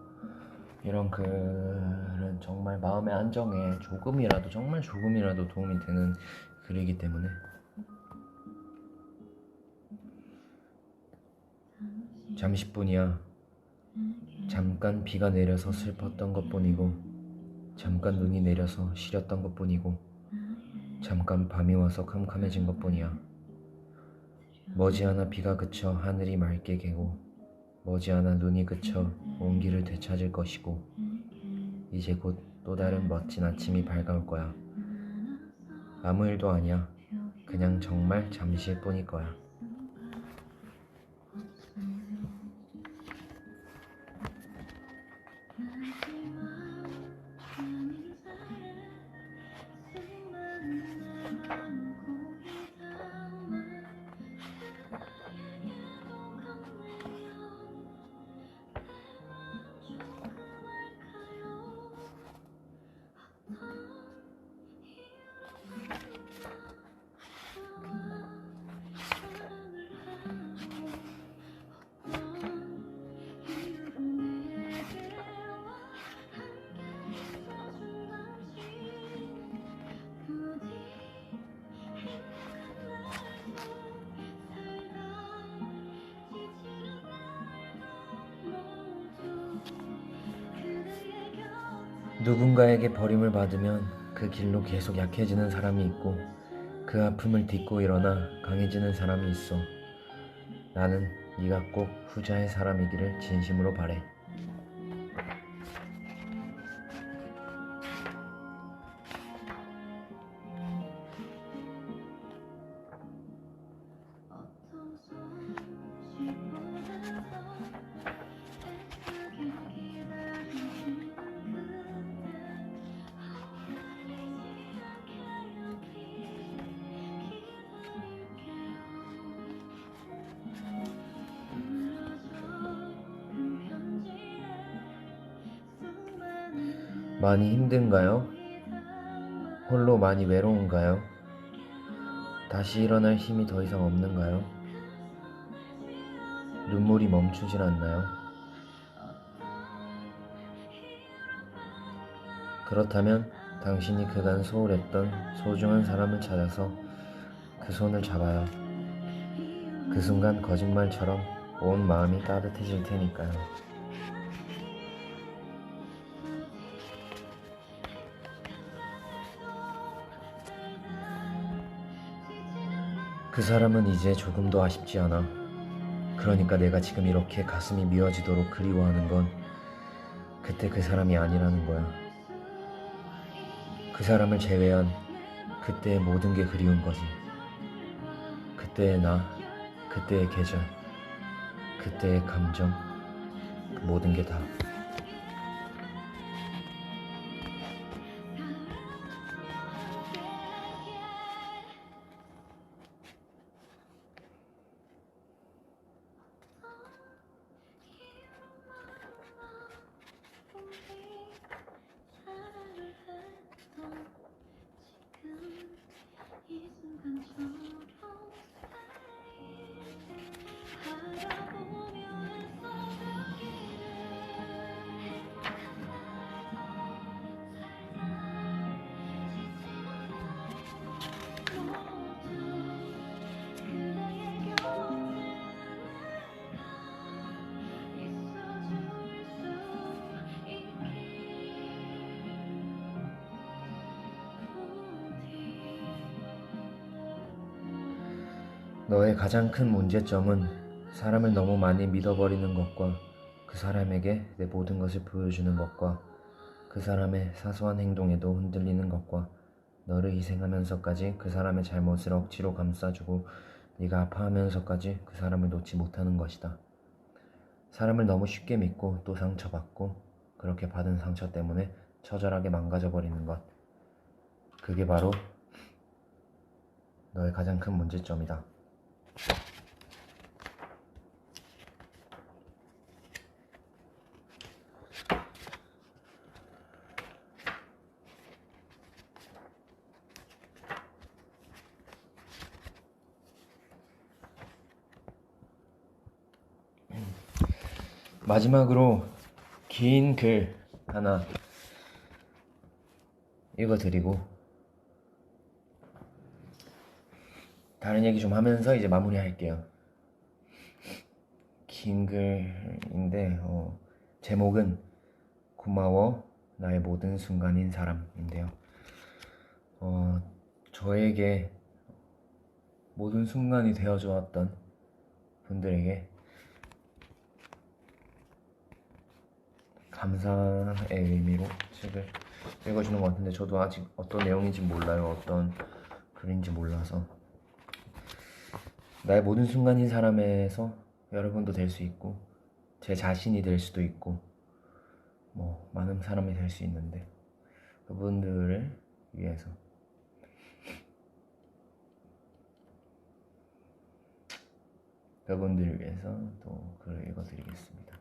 이런 글은 정말 마음의 안정에 조금이라도, 정말 조금이라도 도움이 되는 글이기 때문에. 잠시 10분이야. 잠깐 비가 내려서 슬펐던 것뿐이고, 잠깐 눈이 내려서 시렸던 것뿐이고, 잠깐 밤이 와서 캄캄해진 것뿐이야. 머지않아 비가 그쳐 하늘이 맑게 개고, 머지않아 눈이 그쳐 온기를 되찾을 것이고, 이제 곧 또 다른 멋진 아침이 밝아올 거야. 아무 일도 아니야. 그냥 정말 잠시일 뿐일 거야. 누군가에게 버림을 받으면 그 길로 계속 약해지는 사람이 있고 그 아픔을 딛고 일어나 강해지는 사람이 있어. 나는 네가 꼭 후자의 사람이기를 진심으로 바래. 어떤 소식보다 더 애타게 기다려주는 그대 헛갈리지 않게 여기 기다릴게요. 늘어져 그 편지에 수많은 많이 힘든가요? 글이 담아 홀로 많이 외로운가요? 다시 일어날 힘이 더 이상 없는가요? 눈물이 멈추질 않나요? 그렇다면 당신이 그간 소홀했던 소중한 사람을 찾아서 그 손을 잡아요. 그 순간 거짓말처럼 온 마음이 따뜻해질 테니까요. 그 사람은 이제 조금도 아쉽지 않아. 그러니까 내가 지금 이렇게 가슴이 미어지도록 그리워하는 건 그때 그 사람이 아니라는 거야. 그 사람을 제외한 그때의 모든 게 그리운 거지. 그때의 나, 그때의 계절, 그때의 감정, 그 모든 게 다. 이 순간처럼 바라보며 너의 가장 큰 문제점은 사람을 너무 많이 믿어버리는 것과 그 사람에게 내 모든 것을 보여주는 것과 그 사람의 사소한 행동에도 흔들리는 것과 너를 희생하면서까지 그 사람의 잘못을 억지로 감싸주고 네가 아파하면서까지 그 사람을 놓지 못하는 것이다. 사람을 너무 쉽게 믿고 또 상처받고 그렇게 받은 상처 때문에 처절하게 망가져버리는 것. 그게 바로 너의 가장 큰 문제점이다. 마지막으로 긴 글 하나 읽어드리고 다른 얘기 좀 하면서 이제 마무리할게요. 긴 글인데 제목은 고마워 나의 모든 순간인 사람인데요. 저에게 모든 순간이 되어주었던 분들에게 감사의 의미로 책을 읽어주는 것 같은데 저도 아직 어떤 내용인지 몰라요. 어떤 글인지 몰라서 나의 모든 순간인 사람에서 여러분도 될 수 있고 제 자신이 될 수도 있고 뭐 많은 사람이 될 수 있는데 그분들을 위해서 그분들을 위해서 또 글을 읽어드리겠습니다.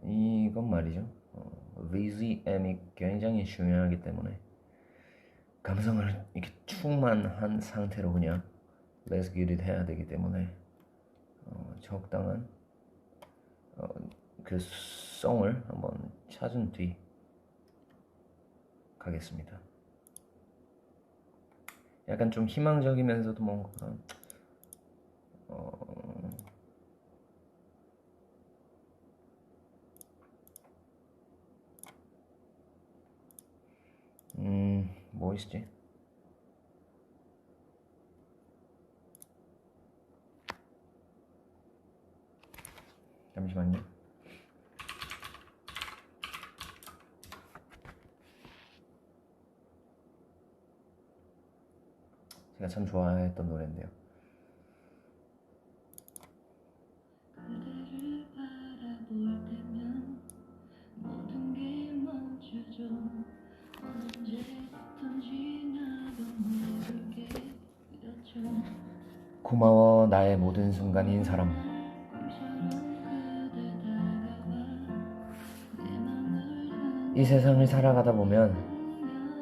이건 말이죠. VZM이 굉장히 중요하기 때문에 감성을 이렇게 충만한 상태로 그냥 Let's get it 해야 되기 때문에 적당한 그 송을 한번 찾은 뒤 가겠습니다. 약간 좀 희망적이면서도 뭔가 뭐 있지? 잠시만요. 제가 참 좋아했던 노래인데요. 그대를 바라볼 때면 모든 게 멈춰져 언제부턴지 나도 모르게 그렇죠 고마워 나의 모든 순간인 사람. 꿈처럼 그대 다가와 내 맘을 이 세상을 살아가다 보면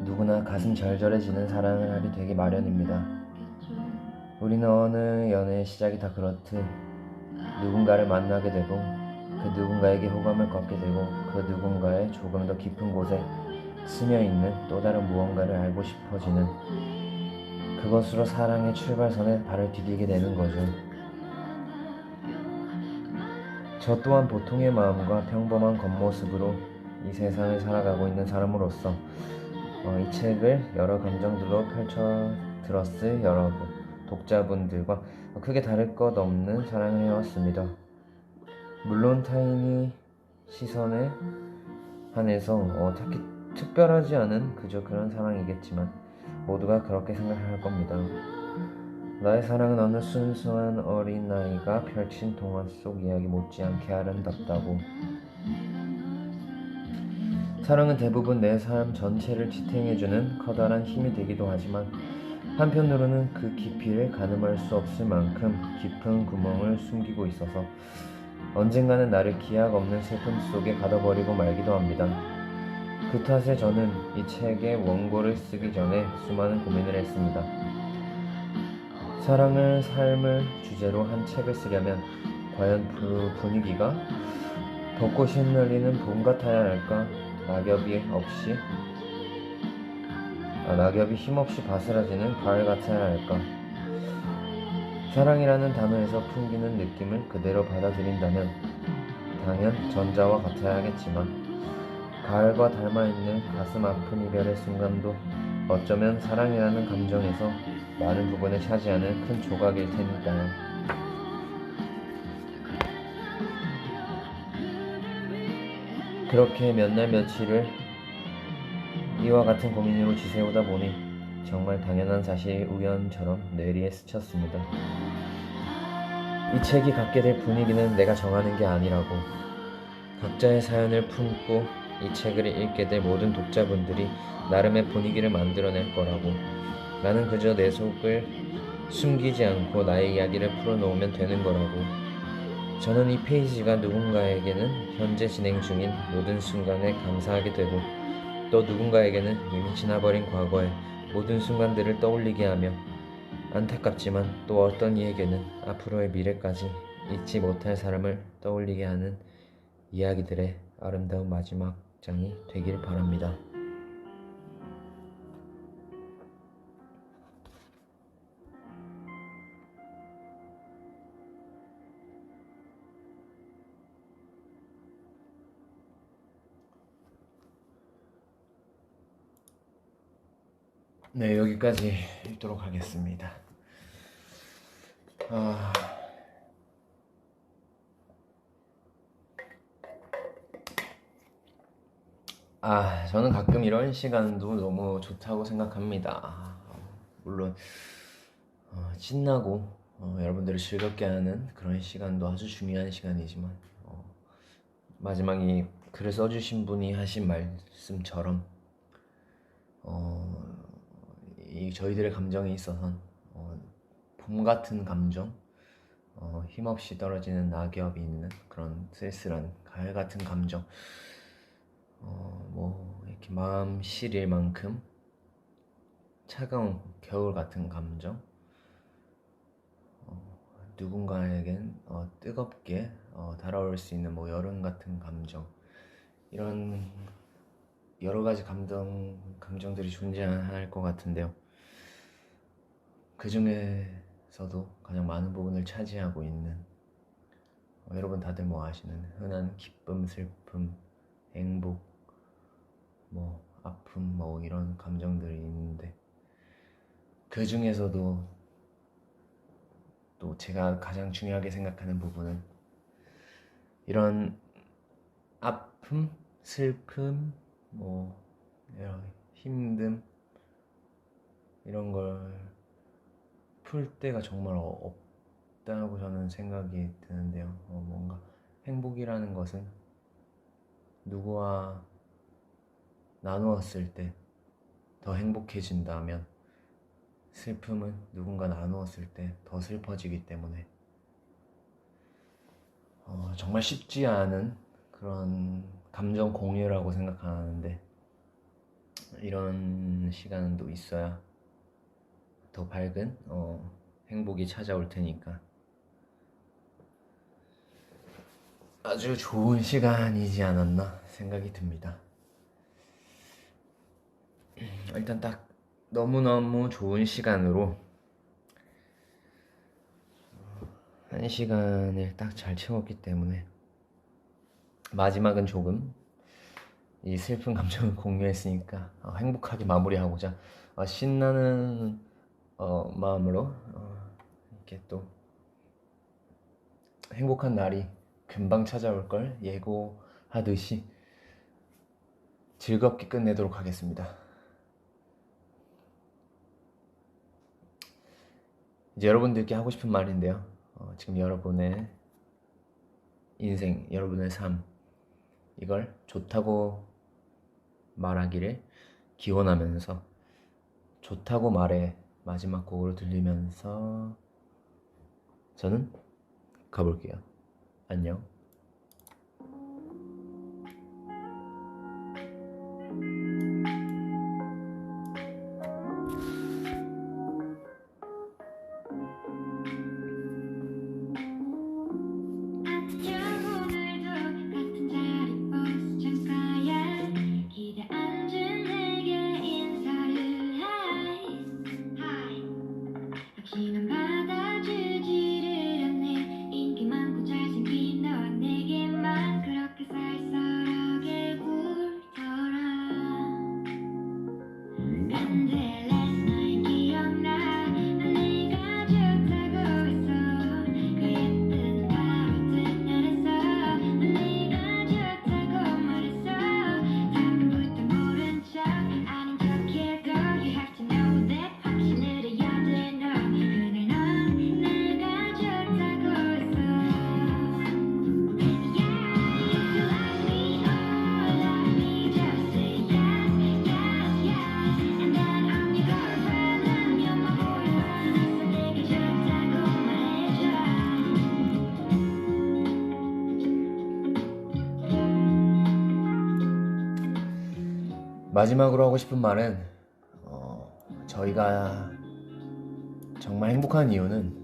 누구나 가슴 절절해지는 사랑을 하게 되기 마련입니다. 우리는 어느 연애의 시작이 다 그렇듯 누군가를 만나게 되고 그 누군가에게 호감을 걷게 되고 그 누군가의 조금 더 깊은 곳에 스며있는 또 다른 무언가를 알고 싶어지는 그것으로 사랑의 출발선에 발을 디디게 되는 거죠. 저 또한 보통의 마음과 평범한 겉모습으로 이 세상을 살아가고 있는 사람으로서 이 책을 여러 감정들로 펼쳐 들었을 여러 독자분들과 크게 다를 것 없는 사랑을 해왔습니다. 물론 타인의 시선에 한해서 특별하지 않은 그저 그런 사랑이겠지만 모두가 그렇게 생각할 겁니다. 나의 사랑은 어느 순수한 어린아이가 펼친 동화 속 이야기 못지않게 아름답다고. 사랑은 대부분 내 삶 전체를 지탱해주는 커다란 힘이 되기도 하지만 한편으로는 그 깊이를 가늠할 수 없을 만큼 깊은 구멍을 숨기고 있어서 언젠가는 나를 기약 없는 슬픔 속에 가둬버리고 말기도 합니다. 그 탓에 저는 이 책의 원고를 쓰기 전에 수많은 고민을 했습니다. 사랑을 삶을 주제로 한 책을 쓰려면 과연 그 분위기가 벚꽃이 흩날리는 봄 같아야 할까? 낙엽이 힘없이 바스라지는 가을 같아야 할까? 사랑이라는 단어에서 풍기는 느낌을 그대로 받아들인다면 당연 전자와 같아야겠지만 가을과 닮아있는 가슴 아픈 이별의 순간도 어쩌면 사랑이라는 감정에서 많은 부분을 차지하는 큰 조각일 테니까요. 그렇게 몇 날 며칠을 이와 같은 고민으로 지새우다 보니 정말 당연한 사실 우연처럼 뇌리에 스쳤습니다. 이 책이 갖게 될 분위기는 내가 정하는 게 아니라고. 각자의 사연을 품고 이 책을 읽게 될 모든 독자분들이 나름의 분위기를 만들어낼 거라고. 나는 그저 내 속을 숨기지 않고 나의 이야기를 풀어놓으면 되는 거라고. 저는 이 페이지가 누군가에게는 현재 진행 중인 모든 순간에 감사하게 되고 또 누군가에게는 이미 지나버린 과거의 모든 순간들을 떠올리게 하며 안타깝지만 또 어떤 이에게는 앞으로의 미래까지 잊지 못할 사람을 떠올리게 하는 이야기들의 아름다운 마지막 장이 되길 바랍니다. 네, 여기까지 읽도록 하겠습니다. 저는 가끔 이런 시간도 너무 좋다고 생각합니다. 물론 신나고 여러분들을 즐겁게 하는 그런 시간도 아주 중요한 시간이지만 마지막에 글을 써주신 분이 하신 말씀처럼 이 저희들의 감정에 있어서는 봄 같은 감정, 힘없이 떨어지는 낙엽이 있는 그런 쓸쓸한 가을 같은 감정, 이렇게 마음 시릴 만큼 차가운 겨울 같은 감정, 누군가에겐 뜨겁게 달아올 수 있는 여름 같은 감정, 이런 여러 가지 감정들이 존재할 것 같은데요. 그 중에서도 가장 많은 부분을 차지하고 있는 여러분 다들 아시는 흔한 기쁨, 슬픔, 행복, 아픔, 뭐 이런 감정들이 있는데 그 중에서도 또 제가 가장 중요하게 생각하는 부분은 이런 아픔, 슬픔, 뭐 이런 힘듦 이런 걸 풀 때가 정말 없다고 저는 생각이 드는데요. 뭔가 행복이라는 것은 누구와 나누었을 때 더 행복해진다면 슬픔은 누군가 나누었을 때 더 슬퍼지기 때문에 정말 쉽지 않은 그런 감정 공유라고 생각하는데 이런 시간도 있어야 더 밝은 행복이 찾아올 테니까 아주 좋은 시간이지 않았나 생각이 듭니다. 일단 딱 너무너무 좋은 시간으로 1시간을 딱 잘 채웠기 때문에 마지막은 조금 이 슬픈 감정을 공유했으니까 행복하게 마무리하고자 신나는 마음으로 이렇게 또 행복한 날이 금방 찾아올 걸 예고하듯이 즐겁게 끝내도록 하겠습니다. 이제 여러분들께 하고 싶은 말인데요. 지금 여러분의 인생, 여러분의 삶 이걸 좋다고 말하기를 기원하면서 좋다고 말해 마지막 곡으로 들리면서 저는 가볼게요. 안녕. 기는 받아주지를 않네. 인기 많고 잘생긴 너와 내게만 그렇게 쌀쌀하게 굴더라. 근데 last night 기억나. 난 네가 좋다고 했어. 그 예쁜 바로 등연했어. 난 네가 좋다고 말했어. 처음부터 모른 척 아닌 척해도 you have to know that 확신을 해야 돼 너. 그날 넌 내가 좋다고 했어. Yeah, if you like me or love me, just say yes, yes, yes. And then I'm your girlfriend and you're my boyfriend. 그래서 내게 좋다고 말해줘. 마지막으로 하고 싶은 말은 저희가 정말 행복한 이유는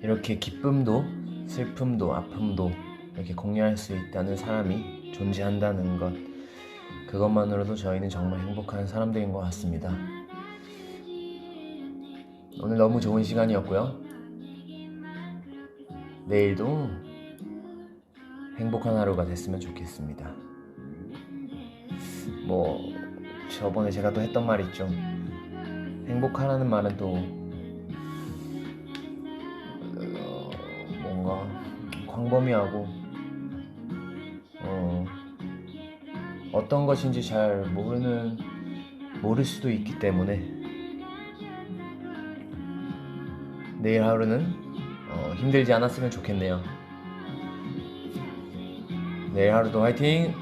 이렇게 기쁨도 슬픔도 아픔도 이렇게 공유할 수 있다는 사람이 존재한다는 것 그것만으로도 저희는 정말 행복한 사람들인 것 같습니다. 오늘 너무 좋은 시간이었고요. 내일도 행복한 하루가 됐으면 좋겠습니다. 뭐 저번에 제가 또 했던 말 있죠. 행복하라는 말은 또 뭔가 광범위하고 어떤 것인지 잘 모를 수도 있기 때문에 내일 하루는 힘들지 않았으면 좋겠네요. 내일 하루도 화이팅!